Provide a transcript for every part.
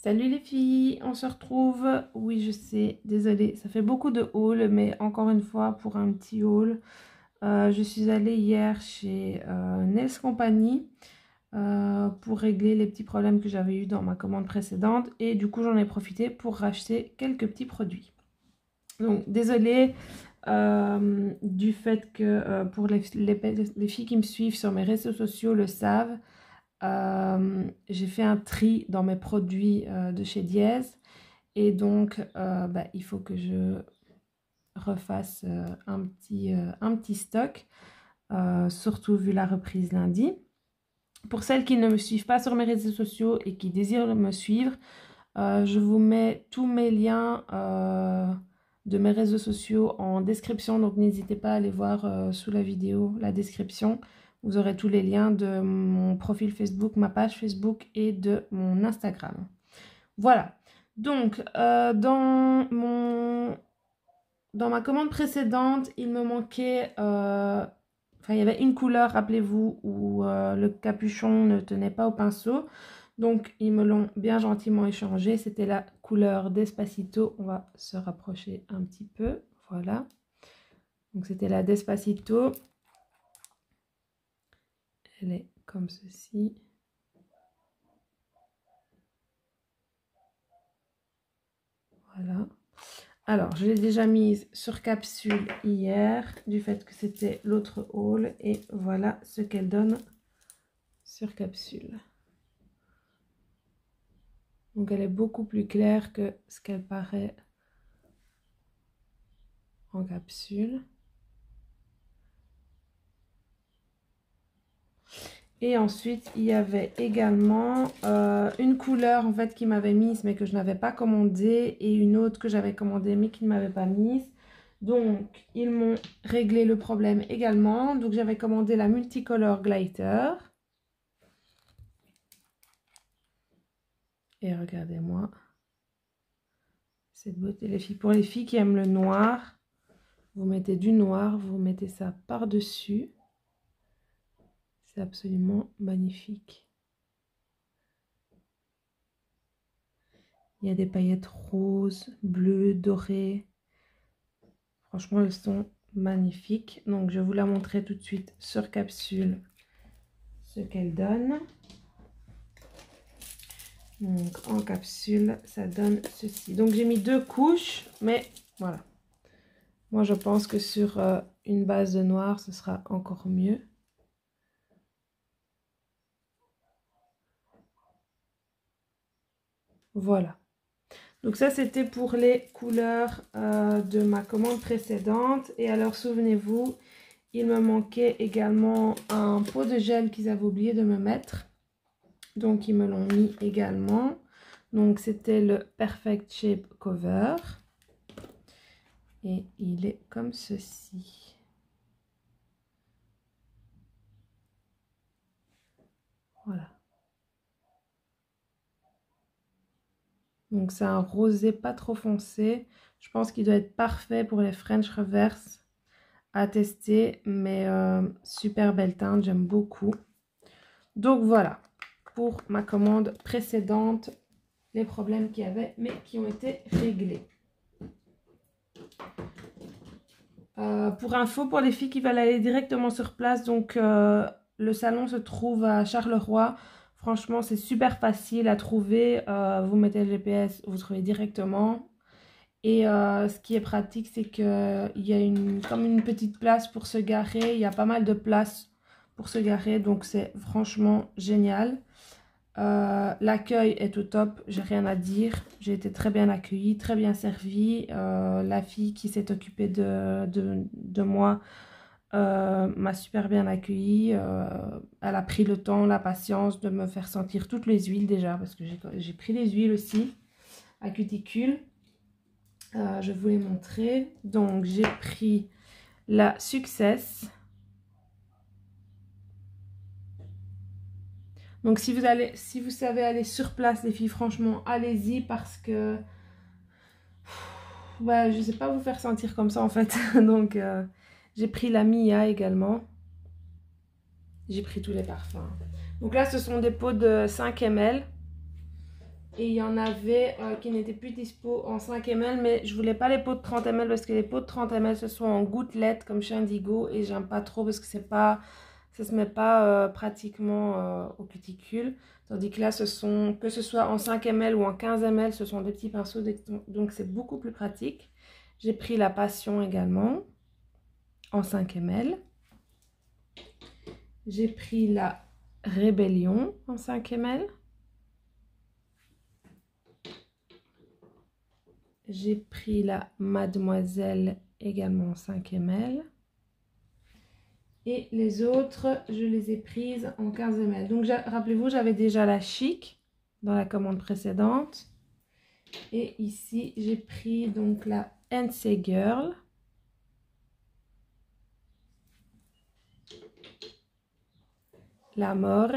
Salut les filles, on se retrouve. Oui, je sais, désolée, ça fait beaucoup de haul, mais encore une fois pour un petit haul. Je suis allée hier chez Nails Company pour régler les petits problèmes que j'avais eu dans ma commande précédente et du coup j'en ai profité pour racheter quelques petits produits. Donc désolée du fait que pour les filles qui me suivent sur mes réseaux sociaux le savent. J'ai fait un tri dans mes produits de chez Diez et donc il faut que je refasse un petit stock, surtout vu la reprise lundi. Pour celles qui ne me suivent pas sur mes réseaux sociaux et qui désirent me suivre, je vous mets tous mes liens de mes réseaux sociaux en description, donc n'hésitez pas à aller voir sous la vidéo la description. Vous aurez tous les liens de mon profil Facebook, ma page Facebook et de mon Instagram. Voilà. Donc, dans ma commande précédente, il me manquait... il y avait une couleur, rappelez-vous, où le capuchon ne tenait pas au pinceau. Donc, ils me l'ont bien gentiment échangé. C'était la couleur Despacito. On va se rapprocher un petit peu. Voilà. Donc, c'était la Despacito. Elle est comme ceci. Voilà. Alors, je l'ai déjà mise sur capsule hier, du fait que c'était l'autre haul. Et voilà ce qu'elle donne sur capsule. Donc, elle est beaucoup plus claire que ce qu'elle paraît en capsule. Et ensuite, il y avait également une couleur en fait qui m'avait mise mais que je n'avais pas commandée et une autre que j'avais commandée mais qui ne m'avait pas mise. Donc, ils m'ont réglé le problème également. Donc, j'avais commandé la Multicolor Glitter. Et regardez-moi cette beauté, les filles. Pour les filles qui aiment le noir, vous mettez du noir, vous mettez ça par-dessus. C'est absolument magnifique. Il y a des paillettes roses, bleues, dorées. Franchement, elles sont magnifiques. Donc, je vais vous la montrer tout de suite sur capsule, ce qu'elle donne. Donc, en capsule, ça donne ceci. Donc, j'ai mis 2 couches, mais voilà. Moi, je pense que sur une base de noir, ce sera encore mieux. Voilà. Donc ça, c'était pour les couleurs de ma commande précédente. Et alors, souvenez-vous, il me manquait également un pot de gel qu'ils avaient oublié de me mettre. Donc, ils me l'ont mis également. Donc, c'était le Perfect Shape Cover. Et il est comme ceci. Voilà. Donc, c'est un rosé pas trop foncé. Je pense qu'il doit être parfait pour les French Reverse à tester. Mais super belle teinte, j'aime beaucoup. Donc, voilà. Pour ma commande précédente, les problèmes qu'il y avait, mais qui ont été réglés. Pour info, pour les filles qui veulent aller directement sur place, donc le salon se trouve à Charleroi. Franchement, c'est super facile à trouver. Vous mettez le GPS, vous trouvez directement. Et ce qui est pratique, c'est qu'il y a comme une petite place pour se garer. Il y a pas mal de places pour se garer, donc c'est franchement génial. L'accueil est au top, j'ai rien à dire. J'ai été très bien accueillie, très bien servie. La fille qui s'est occupée de moi m'a super bien accueillie. Elle a pris le temps, la patience de me faire sentir toutes les huiles déjà, parce que j'ai pris les huiles aussi à cuticule. Je vais vous les montrer. Donc j'ai pris la Success. Donc si vous savez aller sur place les filles, franchement allez-y parce que ouais, je sais pas vous faire sentir comme ça en fait. Donc j'ai pris la Mia également. J'ai pris tous les parfums. Donc là ce sont des pots de 5 ml. Et il y en avait qui n'étaient plus dispo en 5 ml, mais je voulais pas les pots de 30 ml parce que les pots de 30 ml ce sont en gouttelettes comme chez Indigo et j'aime pas trop parce que c'est pas, ça se met pas pratiquement aux cuticules. Tandis que là, que ce soit en 5 ml ou en 15 ml, ce sont des petits pinceaux, donc c'est beaucoup plus pratique. J'ai pris la Passion également en 5 ml. J'ai pris la Rébellion en 5 ml. J'ai pris la Mademoiselle également en 5 ml. Et les autres, je les ai prises en 15 ml. Donc rappelez-vous, j'avais déjà la Chic dans la commande précédente. Et ici, j'ai pris donc la NC Girl. L'Amore.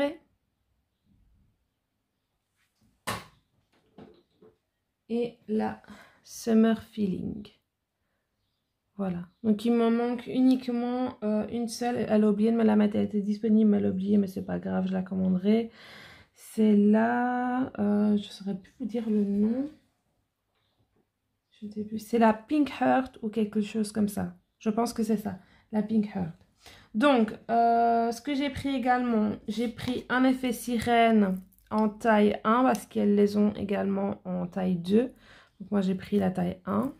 Et la Summer Feeling. Voilà. Donc il m'en manque uniquement une seule. Elle a oublié de me la mettre. Elle était disponible, mais elle a oublié, mais c'est pas grave, je la commanderai. C'est là. Je ne saurais plus vous dire le nom. Je ne sais plus. C'est la Pink Heart ou quelque chose comme ça. Je pense que c'est ça. La Pink Heart. Donc, ce que j'ai pris également, j'ai pris un effet sirène en taille 1 parce qu'elles les ont également en taille 2. Donc, moi, j'ai pris la taille 1.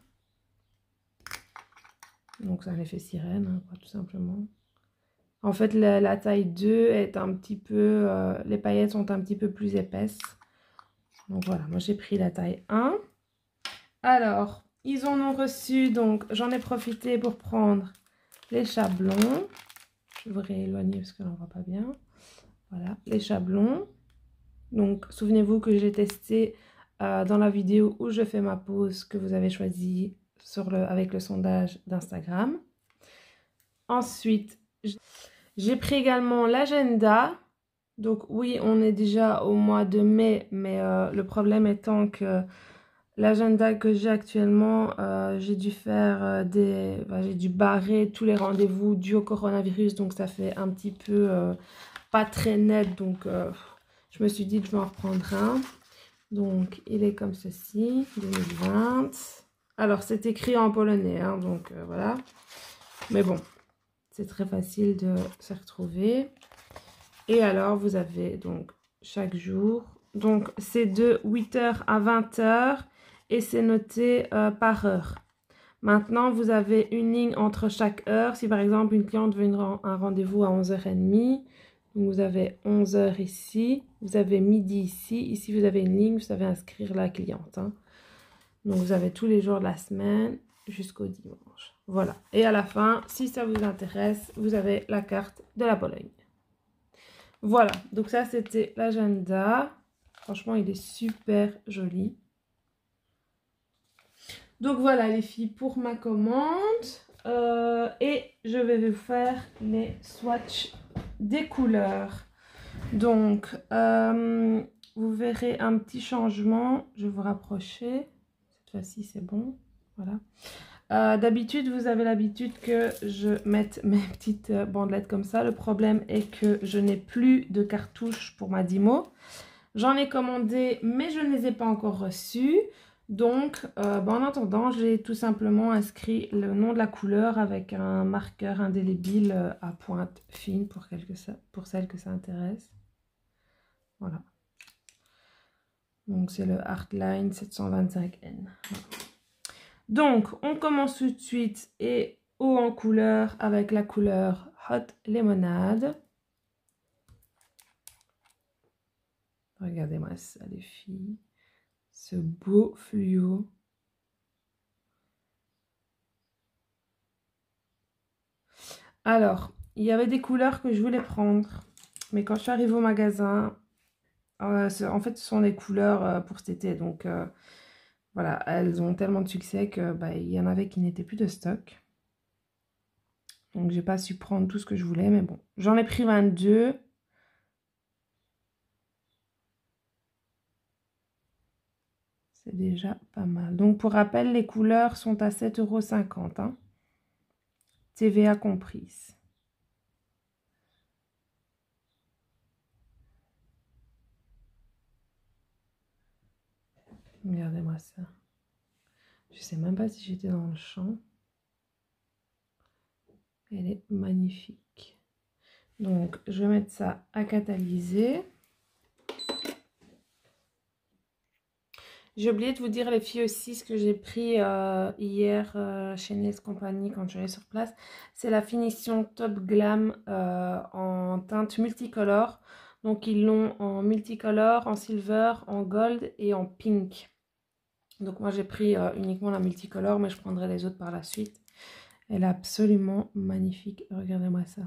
Donc, c'est un effet sirène, hein, quoi, tout simplement. En fait, la taille 2 est un petit peu... les paillettes sont un petit peu plus épaisses. Donc, voilà, moi, j'ai pris la taille 1. Alors, ils en ont reçu, donc, j'en ai profité pour prendre les chablons. Je vais rééloigner parce que l'on ne voit pas bien. Voilà, les chablons. Donc, souvenez-vous que j'ai testé dans la vidéo où je fais ma pause que vous avez choisie avec le sondage d'Instagram. Ensuite, j'ai pris également l'agenda. Donc, oui, on est déjà au mois de mai, mais le problème étant que l'agenda que j'ai actuellement, j'ai dû faire j'ai dû barrer tous les rendez-vous dus au coronavirus. Donc, ça fait un petit peu pas très net. Donc, je me suis dit que je vais en reprendre un. Donc, il est comme ceci, 2020. Alors, c'est écrit en polonais, hein, donc voilà. Mais bon, c'est très facile de se retrouver. Et alors, vous avez donc chaque jour. Donc, c'est de 8h à 20h et c'est noté par heure. Maintenant, vous avez une ligne entre chaque heure. Si par exemple, une cliente veut un rendez-vous à 11h30, vous avez 11h ici, vous avez midi ici. Ici, vous avez une ligne, vous savez inscrire la cliente. Hein. Donc, vous avez tous les jours de la semaine jusqu'au dimanche. Voilà. Et à la fin, si ça vous intéresse, vous avez la carte de la Pologne. Voilà. Donc, ça, c'était l'agenda. Franchement, il est super joli. Donc, voilà, les filles, pour ma commande. Et je vais vous faire les swatchs des couleurs. Donc, vous verrez un petit changement. Je vais vous rapprocher. Cette fois-ci, c'est bon. Voilà. D'habitude, vous avez l'habitude que je mette mes petites bandelettes comme ça. Le problème est que je n'ai plus de cartouches pour ma Dymo. J'en ai commandé, mais je ne les ai pas encore reçues. Donc, en attendant, j'ai tout simplement inscrit le nom de la couleur avec un marqueur indélébile à pointe fine pour celles que ça intéresse. Voilà. Donc, c'est le Artline 725N. Donc, on commence tout de suite et haut en couleur avec la couleur Hot Lemonade. Regardez-moi ça, les filles. Ce beau fluo. Alors, il y avait des couleurs que je voulais prendre. Mais quand je suis arrivée au magasin, en fait, ce sont des couleurs pour cet été. Donc, voilà, elles ont tellement de succès que il y en avait qui n'étaient plus de stock. Donc, j'ai pas su prendre tout ce que je voulais. Mais bon, j'en ai pris 22. C'est déjà pas mal. Donc, pour rappel, les couleurs sont à 7,50 €. Hein. TVA comprise. Regardez-moi ça. Je sais même pas si j'étais dans le champ. Elle est magnifique. Donc, je vais mettre ça à catalyser. J'ai oublié de vous dire, les filles, aussi, ce que j'ai pris hier chez Nails Company quand je suis sur place. C'est la finition Top Glam en teinte multicolore. Donc, ils l'ont en multicolore, en silver, en gold et en pink. Donc, moi, j'ai pris uniquement la multicolore, mais je prendrai les autres par la suite. Elle est absolument magnifique. Regardez-moi ça.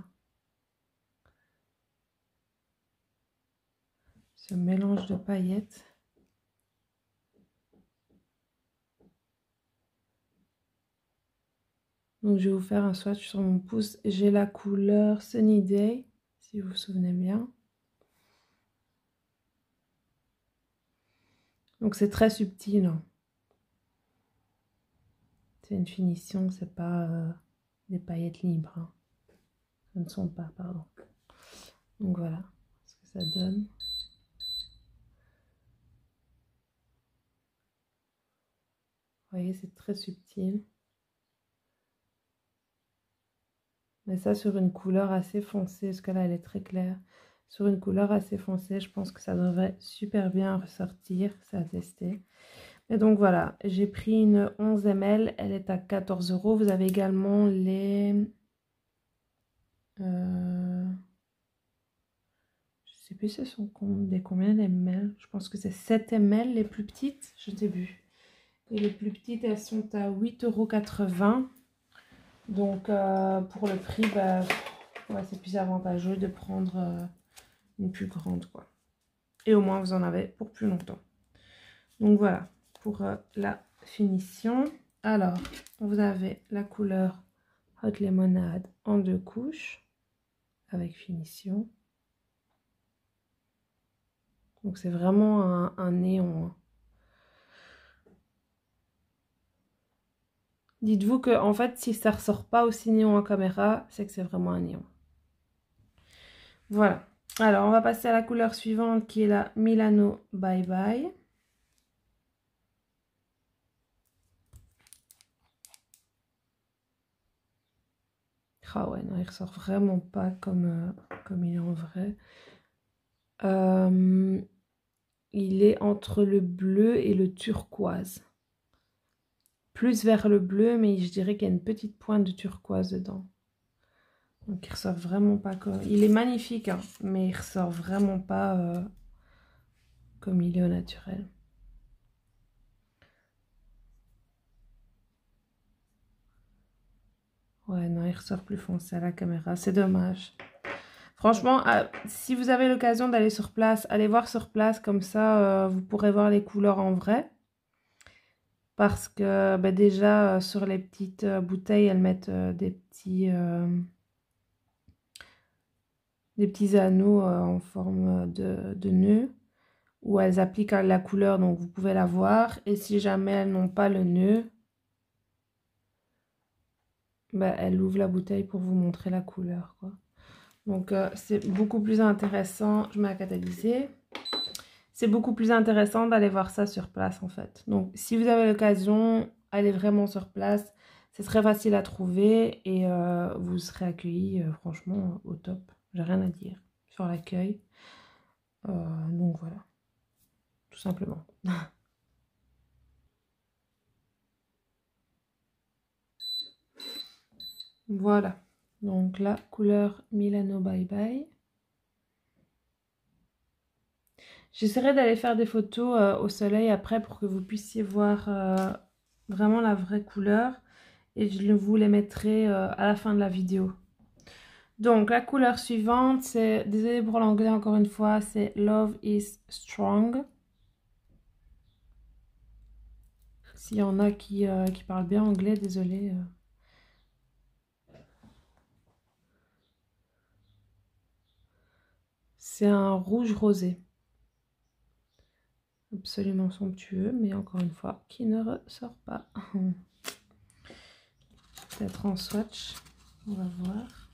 Ce mélange de paillettes. Donc, je vais vous faire un swatch sur mon pouce. J'ai la couleur Sunny Day, si vous vous souvenez bien. Donc, c'est très subtil. Hein. C'est une finition, c'est pas des paillettes libres. Hein. Ce ne sont pas, pardon. Donc, voilà ce que ça donne. Vous voyez, c'est très subtil. Mais ça, sur une couleur assez foncée, parce que là, elle est très claire. Sur une couleur assez foncée, je pense que ça devrait super bien ressortir. C'est à tester. Et donc, voilà. J'ai pris une 11 ml. Elle est à 14 €. Vous avez également les... je sais plus ce sont des combien les ml. Je pense que c'est 7 ml les plus petites. Je sais plus. Et les plus petites, elles sont à 8,80 €. Donc, pour le prix, bah, ouais, c'est plus avantageux de prendre une plus grande, quoi. Et au moins, vous en avez pour plus longtemps. Donc, voilà pour la finition. Alors, vous avez la couleur Hot Lemonade en 2 couches avec finition. Donc, c'est vraiment un néon. Hein. Dites-vous que, en fait, si ça ressort pas aussi néon en caméra, c'est que c'est vraiment un néon. Voilà. Alors, on va passer à la couleur suivante qui est la Milano Bye Bye. Ah ouais, non, il ressort vraiment pas comme il est en vrai. Il est entre le bleu et le turquoise. Plus vers le bleu, mais je dirais qu'il y a une petite pointe de turquoise dedans. Donc il ressort vraiment pas comme... Il est magnifique, hein, mais il ressort vraiment pas comme il est au naturel. Ouais, non, il ressort plus foncé à la caméra. C'est dommage. Franchement, si vous avez l'occasion d'aller sur place, allez voir sur place, comme ça, vous pourrez voir les couleurs en vrai. Parce que bah, déjà, sur les petites bouteilles, elles mettent des petits anneaux en forme de nœud. Où elles appliquent la couleur, donc vous pouvez la voir. Et si jamais elles n'ont pas le nœud, bah, elles ouvrent la bouteille pour vous montrer la couleur, quoi. Donc c'est beaucoup plus intéressant. Je mets à catalyser. C'est beaucoup plus intéressant d'aller voir ça sur place en fait. Donc si vous avez l'occasion, allez vraiment sur place. C'est très facile à trouver et vous serez accueillis franchement au top. J'ai rien à dire sur l'accueil. Donc voilà, tout simplement. Voilà, donc la couleur Milano Bye Bye. J'essaierai d'aller faire des photos au soleil après pour que vous puissiez voir vraiment la vraie couleur. Et je vous les mettrai à la fin de la vidéo. Donc la couleur suivante, c'est, désolé pour l'anglais encore une fois, c'est Love is Strong. S'il y en a qui parlent bien anglais, désolé. C'est un rouge rosé. Absolument somptueux, mais encore une fois, qui ne ressort pas. Peut-être en swatch, on va voir.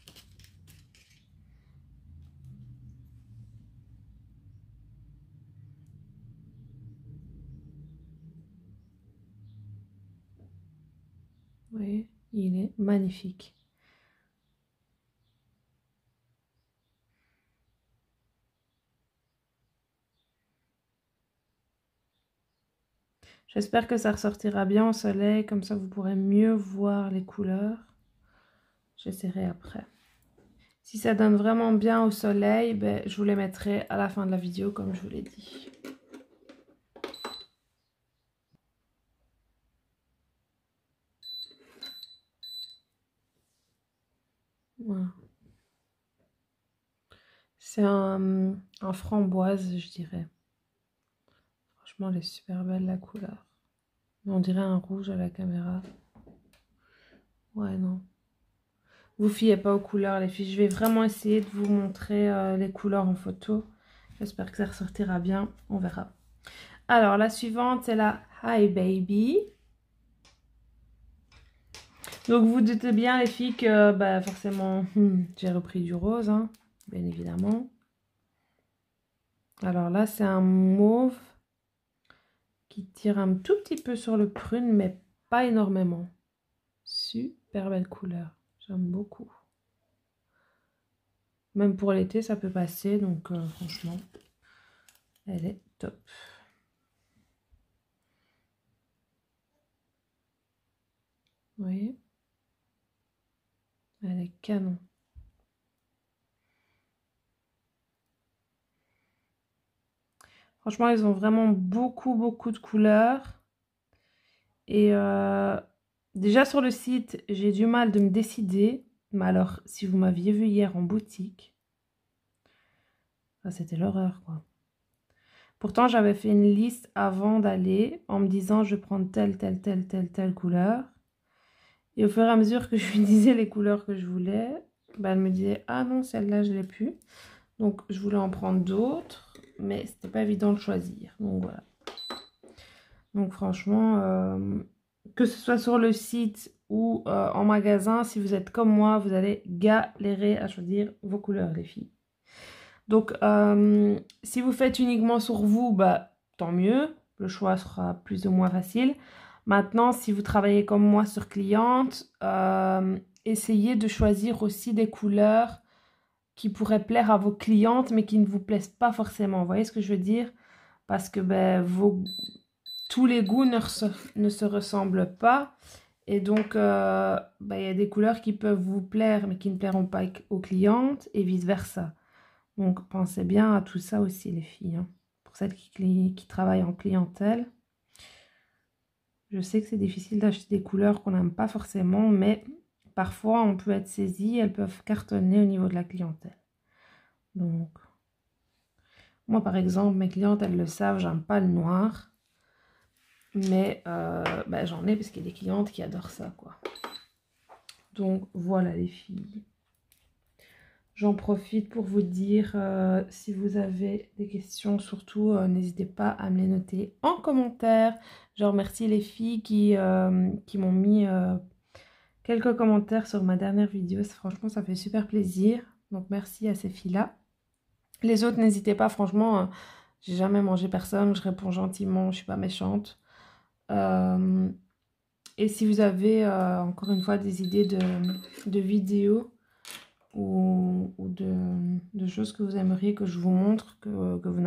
Vous voyez, il est magnifique. J'espère que ça ressortira bien au soleil, comme ça vous pourrez mieux voir les couleurs. J'essaierai après. Si ça donne vraiment bien au soleil, ben, je vous les mettrai à la fin de la vidéo comme je vous l'ai dit. Voilà. C'est un framboise, je dirais. Franchement, elle est super belle la couleur. On dirait un rouge à la caméra. Ouais, non. Vous fiez pas aux couleurs, les filles. Je vais vraiment essayer de vous montrer les couleurs en photo. J'espère que ça ressortira bien. On verra. Alors, la suivante, c'est la Hi Baby. Donc, vous doutez bien, les filles, que bah, forcément, j'ai repris du rose, hein, bien évidemment. Alors là, c'est un mauve qui tire un tout petit peu sur le prune, mais pas énormément. Super belle couleur. J'aime beaucoup. Même pour l'été, ça peut passer, donc franchement, elle est top. Vous voyez? Elle est canon. Franchement, ils ont vraiment beaucoup de couleurs. Et déjà sur le site, j'ai du mal de me décider. Mais alors, si vous m'aviez vu hier en boutique, c'était l'horreur, quoi. Pourtant, j'avais fait une liste avant d'aller en me disant je vais prendre telle couleur. Et au fur et à mesure que je lui disais les couleurs que je voulais, bah, elle me disait ah non, celle-là, je l'ai plus. Donc, je voulais en prendre d'autres, mais c'était pas évident de choisir. Donc, voilà. Donc, franchement, que ce soit sur le site ou en magasin, si vous êtes comme moi, vous allez galérer à choisir vos couleurs, les filles. Donc, si vous faites uniquement sur vous, bah, tant mieux. Le choix sera plus ou moins facile. Maintenant, si vous travaillez comme moi sur cliente, essayez de choisir aussi des couleurs qui pourraient plaire à vos clientes, mais qui ne vous plaisent pas forcément. Vous voyez ce que je veux dire? Parce que ben, tous les goûts ne se ressemblent pas. Et donc, ben, y a des couleurs qui peuvent vous plaire, mais qui ne plairont pas aux clientes, et vice-versa. Donc, pensez bien à tout ça aussi, les filles. Hein. Pour celles qui travaillent en clientèle. Je sais que c'est difficile d'acheter des couleurs qu'on n'aime pas forcément, mais parfois, on peut être saisi, elles peuvent cartonner au niveau de la clientèle. Donc, moi, par exemple, mes clientes, elles le savent, j'aime pas le noir. Mais bah, j'en ai parce qu'il y a des clientes qui adorent ça, quoi. Donc, voilà, les filles. J'en profite pour vous dire, si vous avez des questions, surtout, n'hésitez pas à me les noter en commentaire. Je remercie les filles qui m'ont mis quelques commentaires sur ma dernière vidéo. Franchement, ça fait super plaisir. Donc, merci à ces filles-là. Les autres, n'hésitez pas, franchement, j'ai jamais mangé personne. Je réponds gentiment, je suis pas méchante. Et si vous avez, encore une fois, des idées de vidéos ou de choses que vous aimeriez que je vous montre, que vous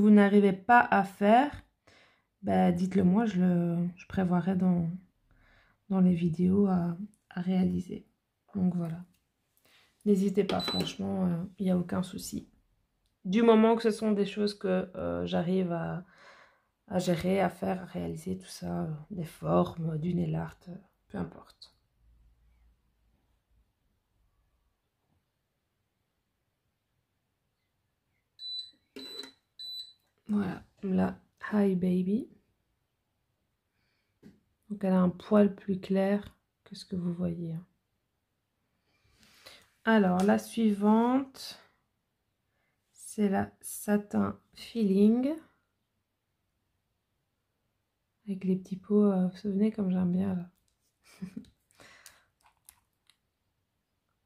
n'arrivez pas à faire, bah, dites-le moi, je prévoirai dans les vidéos à réaliser. Donc voilà. N'hésitez pas, franchement, il n'y a aucun souci. Du moment que ce sont des choses que j'arrive à gérer, à faire, à réaliser tout ça, des formes, du nail art, peu importe. Voilà, la Hi Baby. Donc elle a un poil plus clair que ce que vous voyez. Alors la suivante, c'est la Satin Feeling. Avec les petits pots, vous vous souvenez comme j'aime bien là.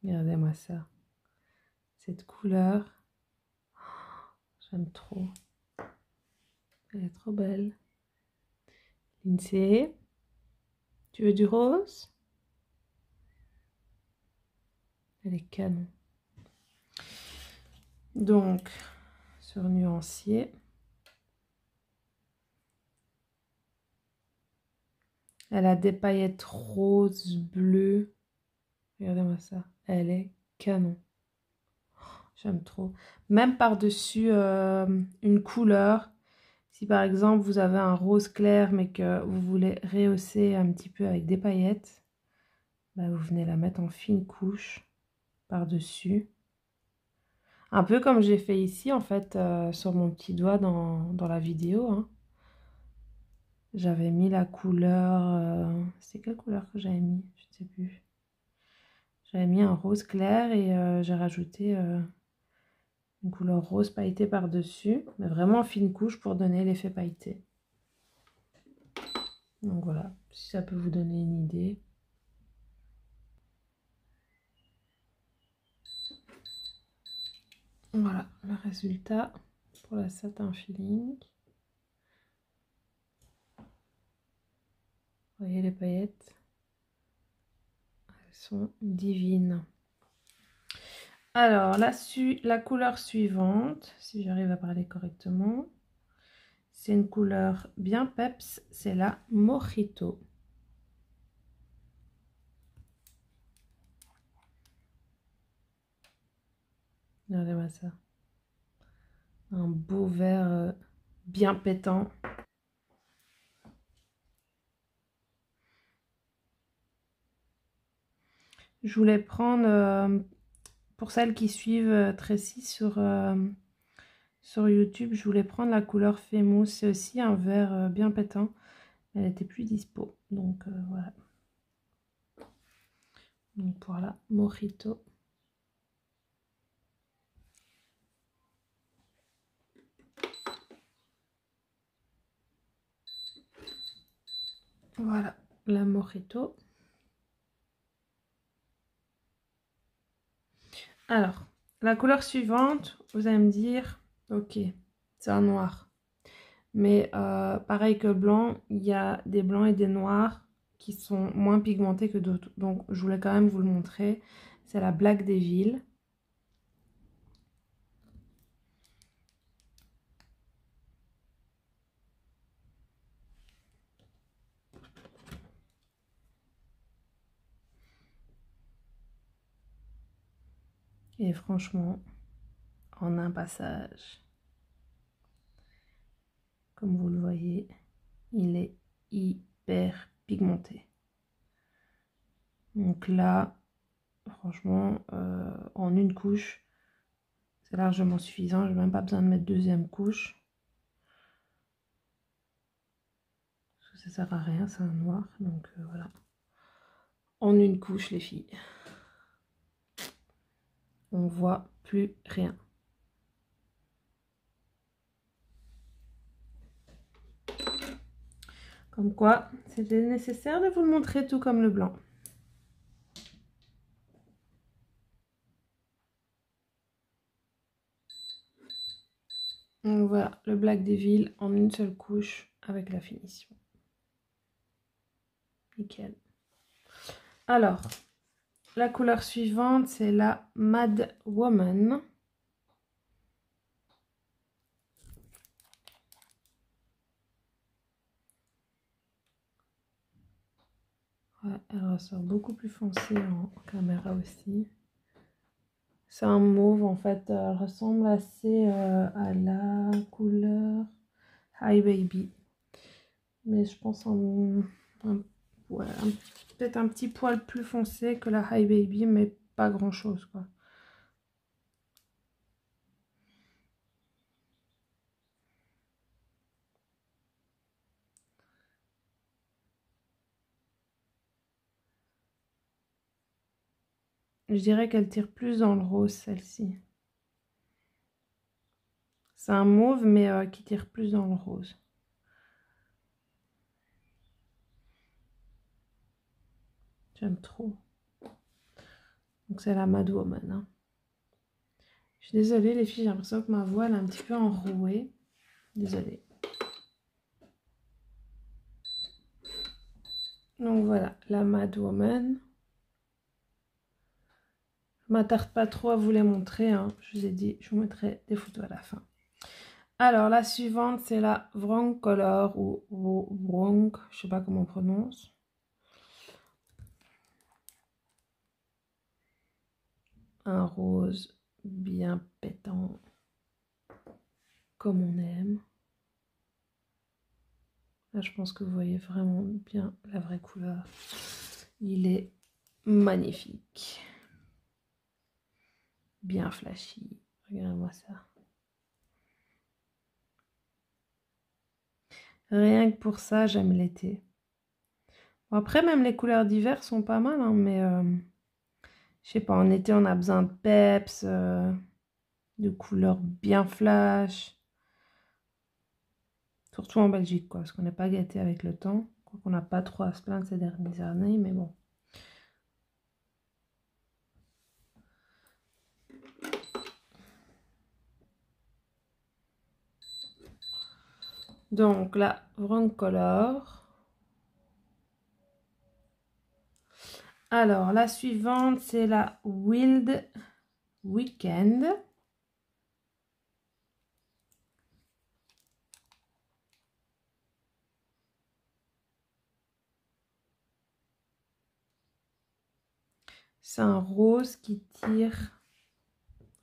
Regardez-moi ça. Cette couleur, j'aime trop. Elle est trop belle. Lindsay. Tu veux du rose? Elle est canon. Donc, sur nuancier. Elle a des paillettes roses, bleues. Regardez-moi ça. Elle est canon. J'aime trop. Même par-dessus une couleur. Si par exemple vous avez un rose clair mais que vous voulez rehausser un petit peu avec des paillettes, bah, vous venez la mettre en fine couche par-dessus. Un peu comme j'ai fait ici en fait sur mon petit doigt dans la vidéo. Hein. J'avais mis la couleur... c'est quelle couleur que j'avais mis? Je ne sais plus. J'avais mis un rose clair et j'ai rajouté une couleur rose pailletée par-dessus. Mais vraiment en fine couche pour donner l'effet pailleté. Donc voilà, si ça peut vous donner une idée. Voilà le résultat pour la satin feeling. Vous voyez les paillettes? Elles sont divines. Alors, la couleur suivante, si j'arrive à parler correctement, c'est une couleur bien peps, c'est la Mojito. Regardez-moi ça. Un beau vert bien pétant. Je voulais prendre, pour celles qui suivent Tracy sur YouTube, je voulais prendre la couleur Famous. C'est aussi un vert bien pétant. Elle n'était plus dispo. Donc voilà. Donc voilà, Mojito. Voilà, la Mojito. Alors, la couleur suivante, vous allez me dire, ok, c'est un noir. Mais pareil que le blanc, il y a des blancs et des noirs qui sont moins pigmentés que d'autres. Donc, je voulais quand même vous le montrer. C'est la Black Devil. Et franchement, en un passage, comme vous le voyez, il est hyper pigmenté. Donc là, franchement, en une couche, c'est largement suffisant. Je n'ai même pas besoin de mettre deuxième couche. Parce que ça sert à rien, c'est un noir. Donc voilà. En une couche, les filles. On voit plus rien. Comme quoi, c'était nécessaire de vous le montrer tout comme le blanc. Donc voilà, le Black Devil en une seule couche avec la finition. Nickel. Alors, la couleur suivante, c'est la Mad Woman. Ouais, elle ressort beaucoup plus foncée en caméra aussi. C'est un mauve en fait, elle ressemble assez à la couleur Hi Baby. Mais je pense ouais, peut-être un petit poil plus foncé que la Hi Baby, mais pas grand chose quoi. Je dirais qu'elle tire plus dans le rose celle-ci. C'est un mauve mais qui tire plus dans le rose. J'aime trop. Donc c'est la Mad Woman. Hein. Je suis désolée les filles, j'ai l'impression que ma voix elle est un petit peu enrouée. Désolée. Donc voilà, la Mad Woman. Je m'attarde pas trop à vous les montrer, hein. Je vous ai dit, je vous mettrai des photos à la fin. Alors, la suivante, c'est la Wrong Color ou Wrong, je sais pas comment on prononce. Un rose bien pétant, comme on aime. Là, je pense que vous voyez vraiment bien la vraie couleur. Il est magnifique. Bien flashy. Regardez-moi ça. Rien que pour ça, j'aime l'été. Bon, après, même les couleurs d'hiver sont pas mal, hein, mais je sais pas, en été, on a besoin de peps, de couleurs bien flash. Surtout en Belgique, quoi, parce qu'on n'est pas gâté avec le temps. On n'a pas trop à se plaindre ces dernières années, mais bon. Donc, la Wrong Color. Alors, la suivante, c'est la Wild Weekend. C'est un rose qui tire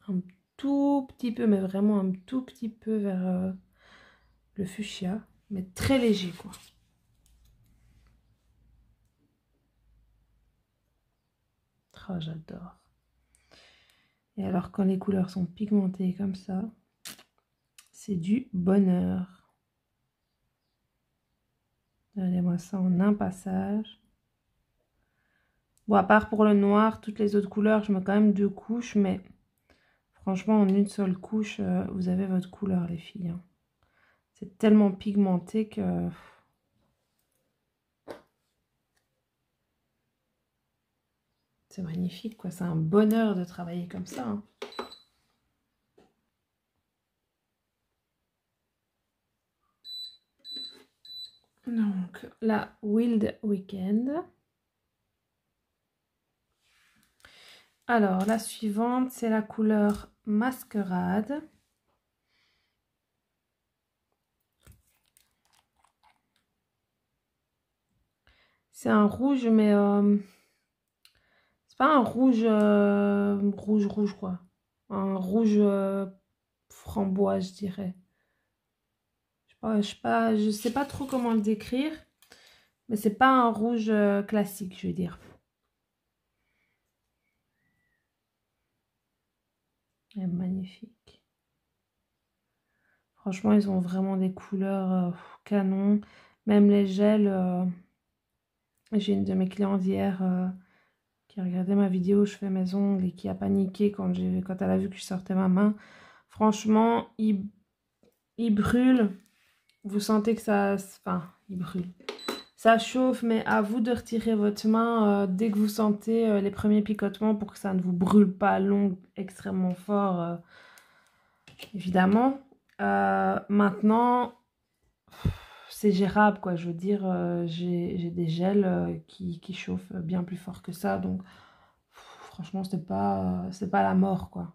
un tout petit peu, mais vraiment un tout petit peu vers le fuchsia, mais très léger, quoi. Oh, j'adore. Et alors, quand les couleurs sont pigmentées comme ça, c'est du bonheur. Regardez-moi ça en un passage. Bon, à part pour le noir, toutes les autres couleurs, je mets quand même 2 couches, mais franchement, en une seule couche, vous avez votre couleur, les filles, hein. C'est tellement pigmenté que... C'est magnifique, quoi. C'est un bonheur de travailler comme ça, hein. Donc, la Wild Weekend. Alors, la suivante, c'est la couleur Masquerade. C'est un rouge, mais c'est pas un rouge rouge, quoi. Un rouge framboise, je dirais. Je sais pas trop comment le décrire, mais c'est pas un rouge classique, je veux dire. Elle est magnifique. Franchement, ils ont vraiment des couleurs canon. Même les gels, j'ai une de mes clientes hier qui a regardé ma vidéo, je fais mes ongles et qui a paniqué quand elle a vu que je sortais ma main. Franchement, il brûle. Vous sentez que ça... Enfin, il brûle. Ça chauffe, mais à vous de retirer votre main dès que vous sentez les premiers picotements pour que ça ne vous brûle pas l'ongle extrêmement fort, évidemment. Maintenant, c'est gérable, quoi. Je veux dire, j'ai des gels qui chauffent bien plus fort que ça, donc franchement, c'est pas la mort, quoi.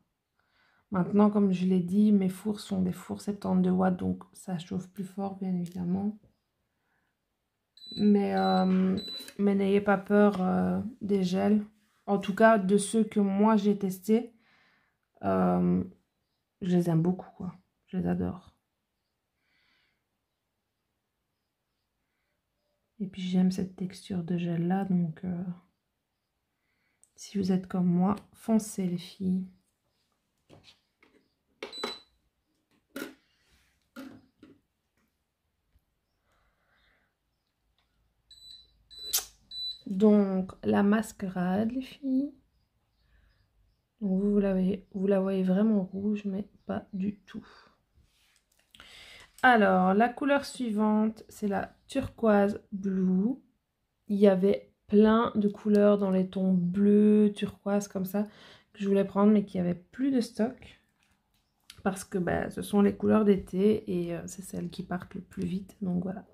Maintenant, comme je l'ai dit, mes fours sont des fours 72 watts, donc ça chauffe plus fort, bien évidemment. Mais n'ayez pas peur des gels. En tout cas, de ceux que moi j'ai testés, je les aime beaucoup, quoi. Je les adore. Et puis j'aime cette texture de gel là, donc si vous êtes comme moi, foncez les filles. Donc la mascarade, les filles. Donc vous la voyez vraiment rouge, mais pas du tout. Alors, la couleur suivante, c'est la turquoise blue. Il y avait plein de couleurs dans les tons bleus, turquoise, comme ça, que je voulais prendre, mais qu'il n'y avait plus de stock. Parce que bah, ce sont les couleurs d'été et c'est celles qui partent le plus vite. Donc voilà.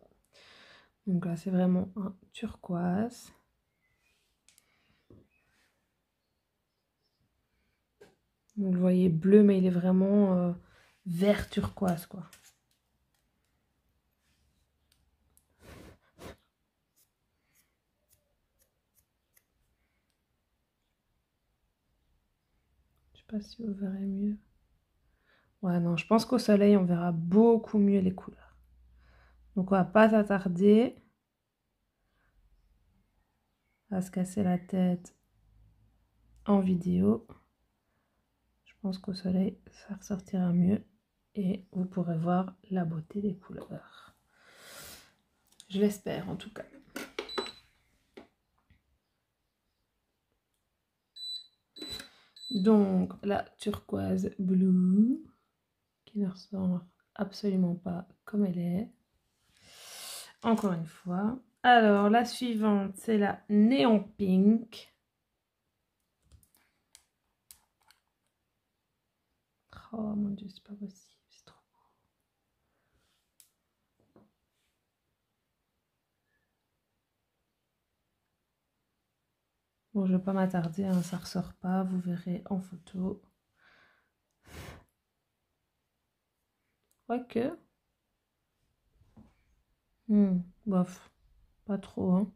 Donc là, c'est vraiment un turquoise. Vous le voyez bleu, mais il est vraiment vert turquoise, quoi. Je sais pas si vous verrez mieux. Ouais, non, je pense qu'au soleil, on verra beaucoup mieux les couleurs. Donc, on va pas s'attarder à se casser la tête en vidéo. Je pense qu'au soleil, ça ressortira mieux et vous pourrez voir la beauté des couleurs. Je l'espère en tout cas. Donc, la turquoise blue, qui ne ressort absolument pas comme elle est. Encore une fois. Alors, la suivante, c'est la néon pink. Oh mon dieu, c'est pas possible, c'est trop beau. Bon, je vais pas m'attarder, hein, ça ressort pas, vous verrez en photo. Quoique. Bof, pas trop, hein.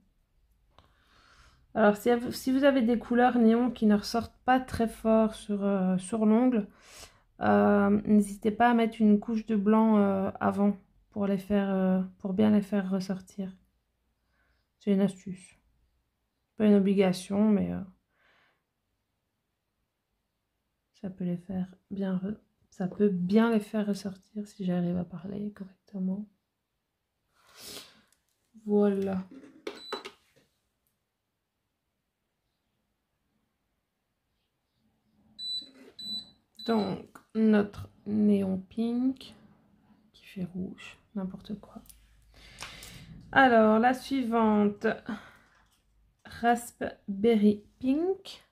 Alors, si vous avez des couleurs néon qui ne ressortent pas très fort sur l'ongle, n'hésitez pas à mettre une couche de blanc avant pour pour bien les faire ressortir. C'est une astuce. Pas une obligation, mais ça peut les faire ça peut bien les faire ressortir si j'arrive à parler correctement. Voilà. Donc, notre néon pink qui fait rouge, n'importe quoi. Alors, la suivante, raspberry pink.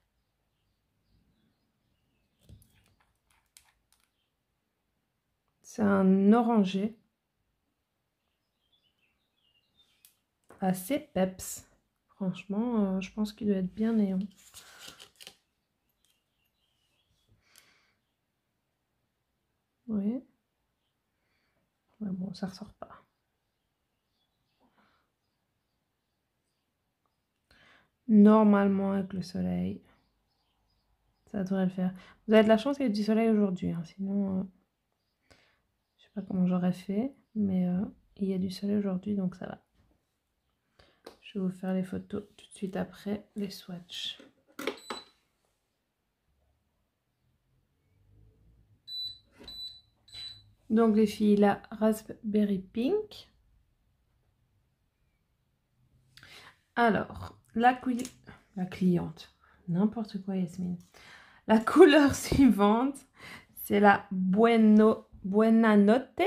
C'est un orangé. Assez peps. Franchement, je pense qu'il doit être bien néon. Oui. Ouais, bon, ça ressort pas. Normalement, avec le soleil, ça devrait le faire. Vous avez de la chance qu'il y ait du soleil aujourd'hui. Hein, sinon, je sais pas comment j'aurais fait. Mais il y a du soleil aujourd'hui, donc ça va. Je vais vous faire les photos tout de suite après les swatchs. Donc les filles, la raspberry pink. Alors, la cliente, n'importe quoi Yasmine. La couleur suivante, c'est la Buena Notte.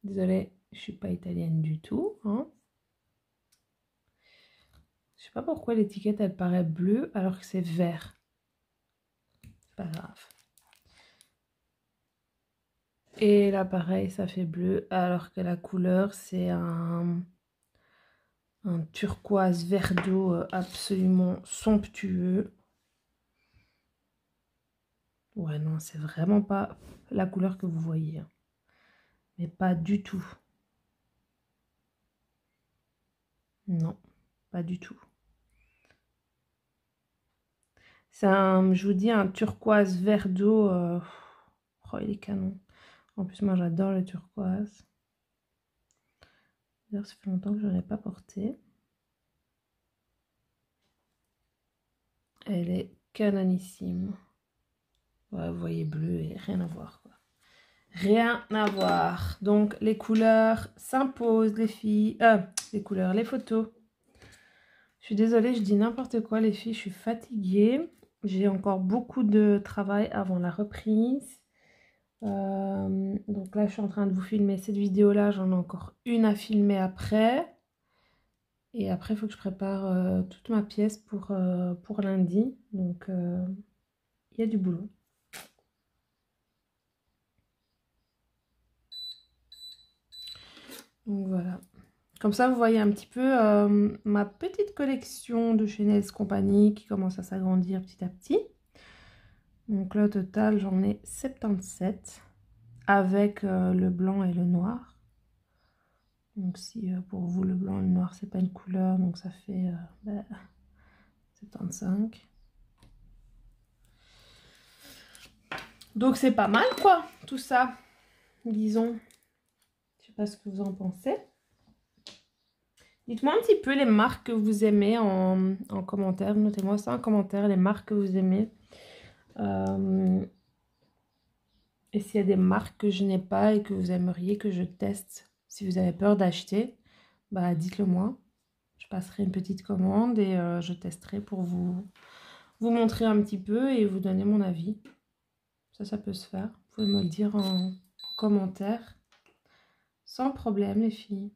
Désolée, je suis pas italienne du tout. Hein. Je sais pas pourquoi l'étiquette elle paraît bleue alors que c'est vert. C'est pas grave. Et là pareil, ça fait bleu alors que la couleur c'est un turquoise vert d'eau absolument somptueux. Ouais, non, c'est vraiment pas la couleur que vous voyez. Hein. Mais pas du tout. Non, pas du tout. C'est un, je vous dis, un turquoise vert d'eau. Oh, il est canon. En plus, moi, j'adore le turquoise. D'ailleurs, ça fait longtemps que je n'en ai pas porté. Elle est canonissime. Ouais, vous voyez bleu et rien à voir, quoi. Rien à voir. Donc, les couleurs s'imposent, les filles. Les couleurs, les photos. Je suis désolée, je dis n'importe quoi, les filles. Je suis fatiguée. J'ai encore beaucoup de travail avant la reprise. Donc là, je suis en train de vous filmer cette vidéo-là. J'en ai encore une à filmer après. Et après, il faut que je prépare toute ma pièce pour lundi. Donc, il y a du boulot. Donc voilà. Comme ça, vous voyez un petit peu ma petite collection de chez Nails Company qui commence à s'agrandir petit à petit. Donc là, au total, j'en ai 77 avec le blanc et le noir. Donc si pour vous, le blanc et le noir, c'est pas une couleur, donc ça fait 75. Donc c'est pas mal, quoi, tout ça, disons. Je sais pas ce que vous en pensez. Dites-moi un petit peu les marques que vous aimez en commentaire. Notez-moi ça en commentaire, les marques que vous aimez. Et s'il y a des marques que je n'ai pas et que vous aimeriez que je teste, si vous avez peur d'acheter, bah dites-le moi. Je passerai une petite commande et je testerai pour vous montrer un petit peu et vous donner mon avis. Ça peut se faire. Vous pouvez me le dire en commentaire. Sans problème, les filles.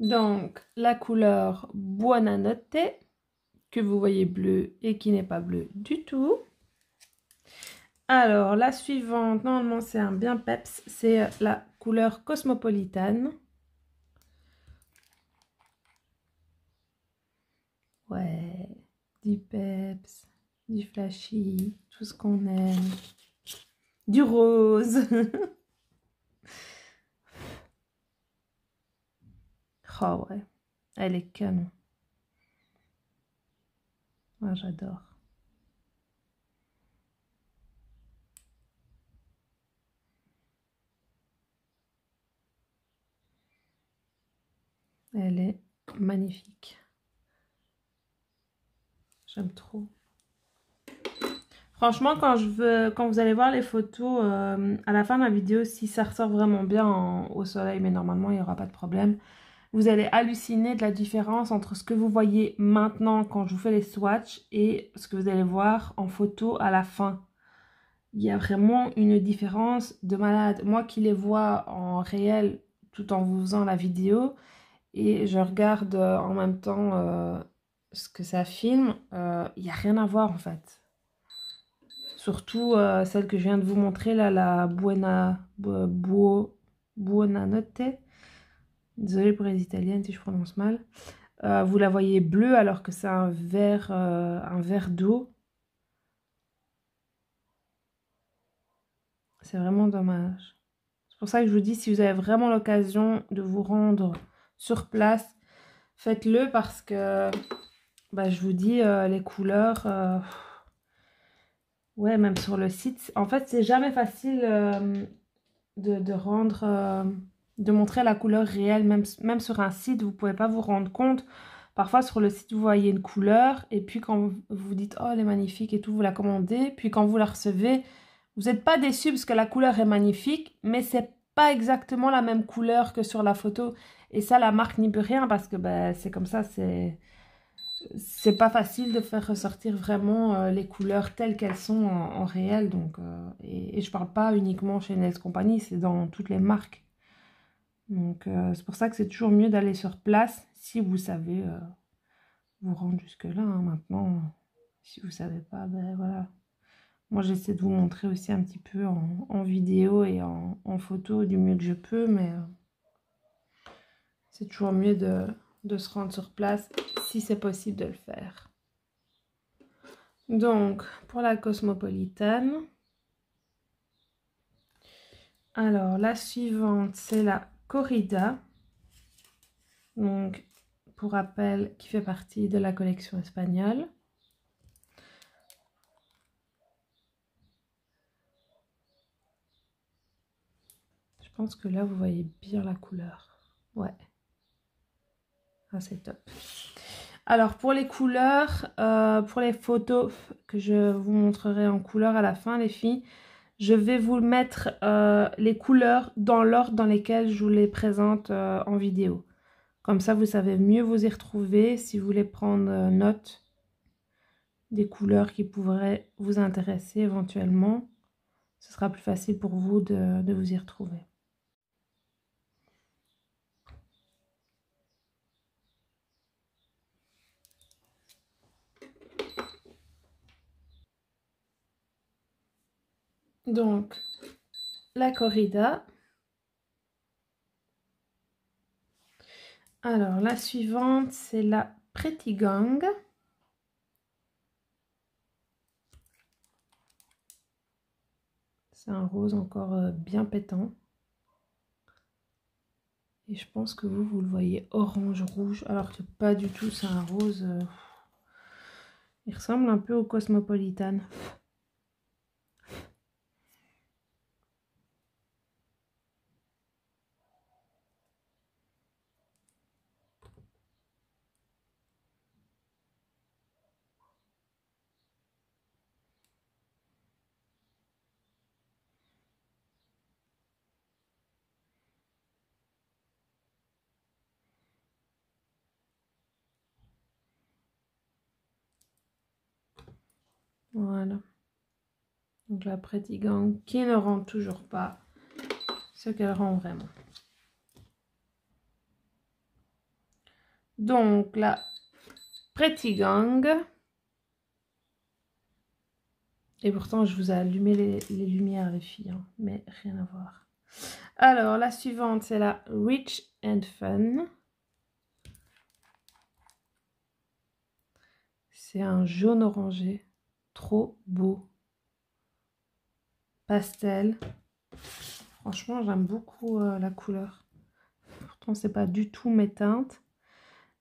Donc, la couleur Buonanotte, que vous voyez bleu et qui n'est pas bleu du tout. Alors, la suivante, normalement, c'est un bien peps, c'est la couleur Cosmopolitan. Ouais, du peps, du flashy, tout ce qu'on aime. Du rose. Oh ouais, elle est canon. Moi, j'adore. Elle est magnifique. J'aime trop. Franchement, quand vous allez voir les photos à la fin de la vidéo, si ça ressort vraiment bien au soleil, mais normalement, il n'y aura pas de problème, vous allez halluciner de la différence entre ce que vous voyez maintenant quand je vous fais les swatchs et ce que vous allez voir en photo à la fin. Il y a vraiment une différence de malade. Moi qui les vois en réel tout en vous faisant la vidéo et je regarde en même temps ce que ça filme, il n'y a rien à voir en fait. Surtout celle que je viens de vous montrer là, la Buonanotte. Désolée pour les italiennes si je prononce mal. Vous la voyez bleue alors que c'est un verre d'eau. C'est vraiment dommage. C'est pour ça que je vous dis, si vous avez vraiment l'occasion de vous rendre sur place, faites-le parce que, bah, je vous dis, les couleurs, ouais, même sur le site, en fait, c'est jamais facile de rendre, de montrer la couleur réelle, même sur un site, vous pouvez pas vous rendre compte. Parfois, sur le site, vous voyez une couleur, et puis quand vous dites, oh, elle est magnifique et tout, vous la commandez, puis quand vous la recevez, vous n'êtes pas déçu parce que la couleur est magnifique, mais c'est pas exactement la même couleur que sur la photo. Et ça, la marque n'y peut rien parce que bah, c'est comme ça, c'est pas facile de faire ressortir vraiment les couleurs telles qu'elles sont en réel. Donc, et je parle pas uniquement chez Nails Company, c'est dans toutes les marques. Donc, c'est pour ça que c'est toujours mieux d'aller sur place si vous savez vous rendre jusque-là. Hein. Maintenant, si vous savez pas, ben voilà. Moi, j'essaie de vous montrer aussi un petit peu en vidéo et en photo du mieux que je peux, mais c'est toujours mieux de se rendre sur place si c'est possible de le faire. Donc, pour la Cosmopolitan, alors la suivante, c'est la Corrida. Donc, pour rappel, qui fait partie de la collection espagnole. Je pense que là, vous voyez bien la couleur. Ouais. Ah, c'est top. Alors, pour les couleurs, pour les photos que je vous montrerai en couleur à la fin, les filles, je vais vous mettre les couleurs dans l'ordre dans lesquels je vous les présente en vidéo. Comme ça, vous savez mieux vous y retrouver si vous voulez prendre note des couleurs qui pourraient vous intéresser éventuellement. Ce sera plus facile pour vous de vous y retrouver. Donc, la corrida. Alors, la suivante, c'est la Pretty Gang. C'est un rose encore bien pétant. Et je pense que vous le voyez orange-rouge, alors que pas du tout, c'est un rose. Il ressemble un peu au Cosmopolitan. Voilà. Donc la Pretty Gang qui ne rend toujours pas ce qu'elle rend vraiment. Donc la Pretty Gang. Et pourtant je vous ai allumé les lumières les filles, hein, mais rien à voir. Alors la suivante c'est la Rich and Fun. C'est un jaune orangé. Trop beau. Pastel. Franchement, j'aime beaucoup la couleur. Pourtant, c'est pas du tout mes teintes.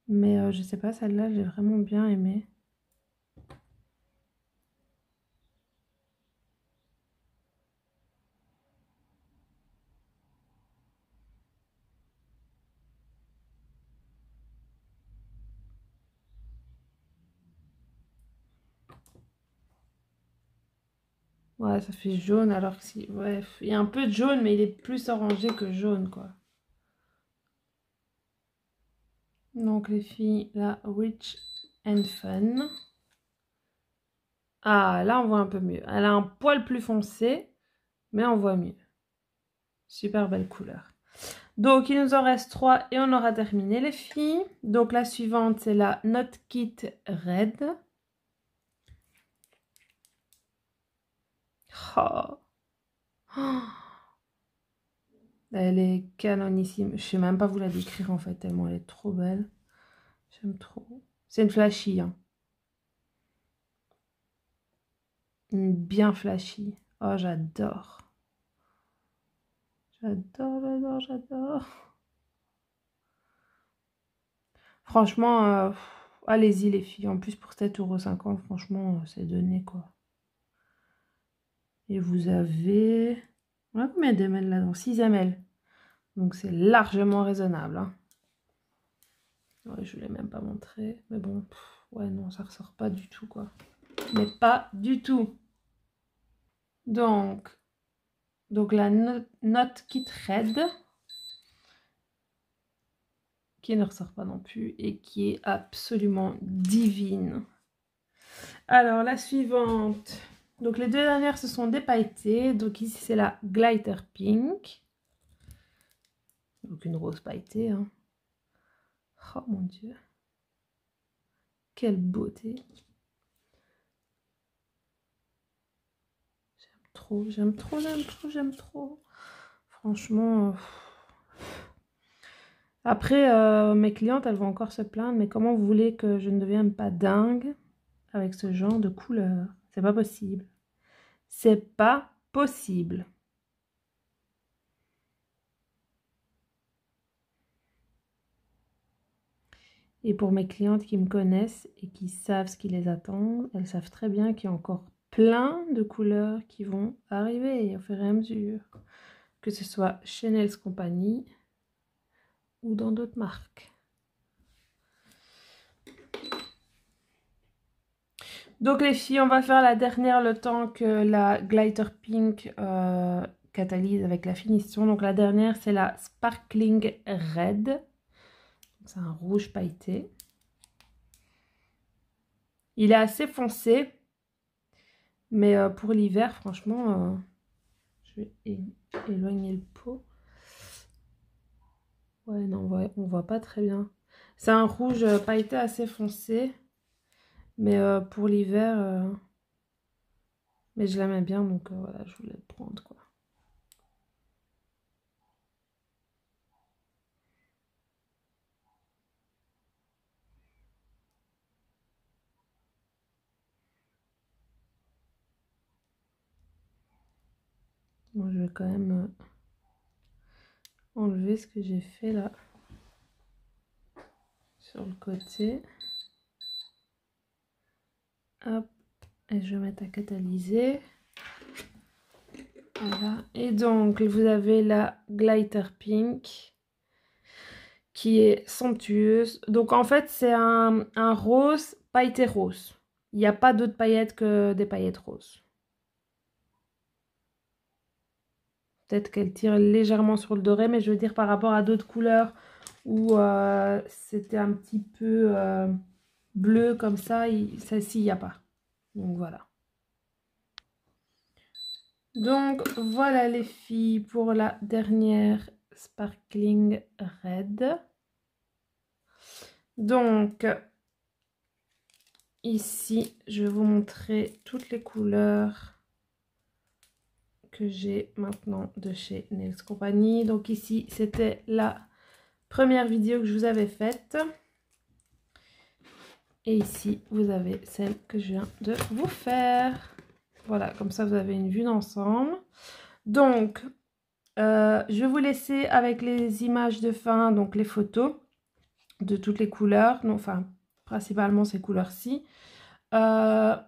Mais je sais pas, celle-là, j'ai vraiment bien aimé. Ouais, ça fait jaune alors que si... Ouais, il y a un peu de jaune, mais il est plus orangé que jaune, quoi. Donc, les filles, la Rich and Fun. Ah, là, on voit un peu mieux. Elle a un poil plus foncé, mais on voit mieux. Super belle couleur. Donc, il nous en reste 3 et on aura terminé, les filles. Donc, la suivante, c'est la Not Kit Red. Oh. Oh. Elle est canonissime. Je sais même pas vous la décrire en fait, tellement elle est trop belle. J'aime trop. C'est une flashy, hein. Une bien flashy. Oh, j'adore. J'adore, j'adore, j'adore. Franchement, allez-y les filles. En plus, pour 7,50 €, franchement, c'est donné quoi. Et vous avez... On a combien d'ml là-dedans? 6 ml. Donc c'est largement raisonnable, hein. Ouais, je ne l'ai même pas montré. Mais bon, ouais, non, ça ressort pas du tout, quoi. Mais pas du tout. Donc la Not Kit Red, qui ne ressort pas non plus et qui est absolument divine. Alors, la suivante. Donc, les deux dernières, ce sont des pailletées. Donc, ici, c'est la Glitter Pink. Donc, une rose pailletée, hein. Oh, mon Dieu. Quelle beauté. J'aime trop, j'aime trop, j'aime trop, j'aime trop. Franchement... Après, mes clientes, elles vont encore se plaindre. Mais comment vous voulez que je ne devienne pas dingue avec ce genre de couleur? C'est pas possible. C'est pas possible. Et pour mes clientes qui me connaissent et qui savent ce qui les attend, elles savent très bien qu'il y a encore plein de couleurs qui vont arriver au fur et à mesure. Que ce soit chez Nails Company ou dans d'autres marques. Donc les filles, on va faire la dernière le temps que la Glitter Pink catalyse avec la finition. Donc la dernière, c'est la Sparkling Red. C'est un rouge pailleté. Il est assez foncé. Mais pour l'hiver, franchement, je vais éloigner le pot. Ouais, non, on voit pas très bien. C'est un rouge pailleté assez foncé. Mais pour l'hiver, Mais je l'aimais bien, donc voilà, je voulais le prendre, quoi. Bon, je vais quand même enlever ce que j'ai fait là sur le côté. Hop, et je vais mettre à catalyser. Voilà. Et donc, vous avez la Glitter Pink qui est somptueuse. Donc, en fait, c'est un rose pailleté rose. Il n'y a pas d'autres paillettes que des paillettes roses. Peut-être qu'elle tire légèrement sur le doré, mais je veux dire par rapport à d'autres couleurs où c'était un petit peu bleu comme ça, celle-ci, il n'y a pas. Donc, voilà. Donc voilà les filles pour la dernière Sparkling Red. Donc ici je vais vous montrer toutes les couleurs que j'ai maintenant de chez Nails Company. Donc ici c'était la première vidéo que je vous avais faite. Et ici vous avez celle que je viens de vous faire. Voilà, comme ça vous avez une vue d'ensemble. Donc je vais vous laisser avec les images de fin, donc les photos de toutes les couleurs, non, enfin principalement ces couleurs-ci.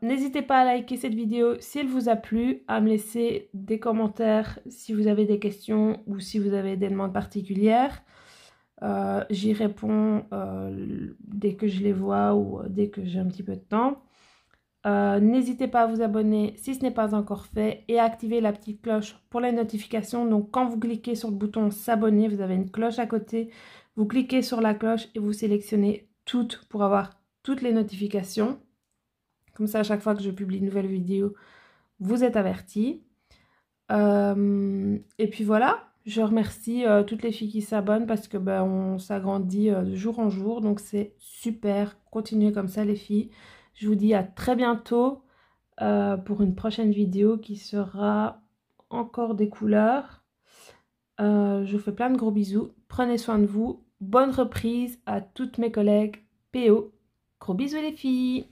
N'hésitez pas à liker cette vidéo si elle vous a plu, à me laisser des commentaires si vous avez des questions ou si vous avez des demandes particulières. J'y réponds dès que je les vois ou dès que j'ai un petit peu de temps. N'hésitez pas à vous abonner si ce n'est pas encore fait et à activer la petite cloche pour les notifications. Donc quand vous cliquez sur le bouton s'abonner, vous avez une cloche à côté. Vous cliquez sur la cloche et vous sélectionnez toutes pour avoir toutes les notifications. Comme ça, à chaque fois que je publie une nouvelle vidéo, vous êtes avertis. Et puis voilà, je remercie toutes les filles qui s'abonnent parce que on s'agrandit de jour en jour. Donc c'est super, continuez comme ça les filles. Je vous dis à très bientôt pour une prochaine vidéo qui sera encore des couleurs. Je vous fais plein de gros bisous. Prenez soin de vous. Bonne reprise à toutes mes collègues PO. Gros bisous les filles.